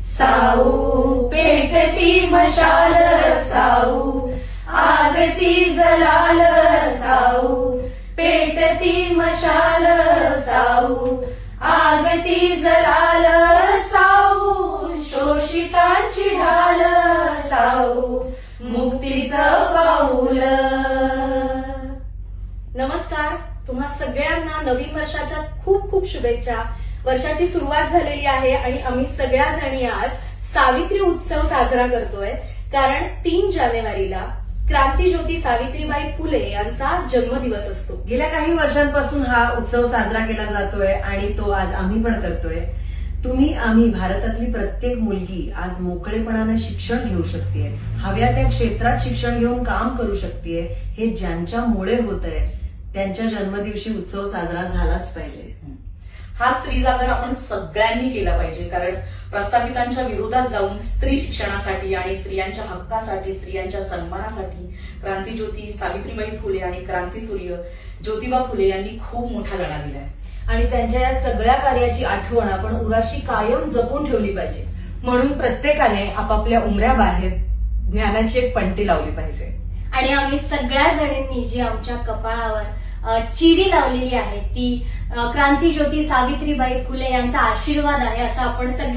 साऊ पेटती मशाल साऊ, आगती जलाल साऊ, पेटती मशाल साऊ, आगती जलाल साऊ, शोषितांची ढाल साऊ, मुक्तीचं पाऊल. नमस्कार, तुम्हा सगळ्यांना नवीन वर्षाच्या खूप खूप शुभेच्छा. वर्षाची सुरुवात झालेली आहे आणि आम्ही सगळ्या जणी आज सावित्री उत्सव साजरा करतोय. कारण 3 जानेवारीला क्रांतीज्योती सावित्रीबाई फुले यांचा जन्मदिवस असतो. गेल्या काही वर्षांपासून हा उत्सव साजरा केला जातोय आणि तो आज आम्ही पण करतोय. तुम्ही आम्ही भारतातली प्रत्येक मुलगी आज मोकळेपणाने शिक्षण घेऊ शकते, हव्या त्या क्षेत्रात शिक्षण घेऊन काम करू शकते. हे ज्यांच्यामुळे होत आहे त्यांच्या जन्मदिवशी उत्सव साजरा झालाच पाहिजे. हा स्त्री जागर आपण सगळ्यांनी केला पाहिजे. कारण प्रस्थापितांच्या विरोधात जाऊन स्त्री शिक्षणासाठी आणि स्त्रियांच्या हक्कासाठी, स्त्रियांच्या सन्मानासाठी क्रांतीज्योती सावित्रीबाई फुले आणि क्रांतीसूर्य ज्योतिबा फुले यांनी खूप मोठा लढा दिलाय. आणि त्यांच्या या सगळ्या कार्याची आठवण आपण उराशी कायम जपून ठेवली पाहिजे. म्हणून प्रत्येकाने आपापल्या उमऱ्याबाहेर ज्ञानाची एक पणती लावली पाहिजे. आणि आम्ही सगळ्या जणींनी जी आमच्या कपाळावर चिरी लावलेली आहे ती क्रांतीज्योती सावित्रीबाई फुले यांचा आशीर्वाद आहे असं आपण सगळे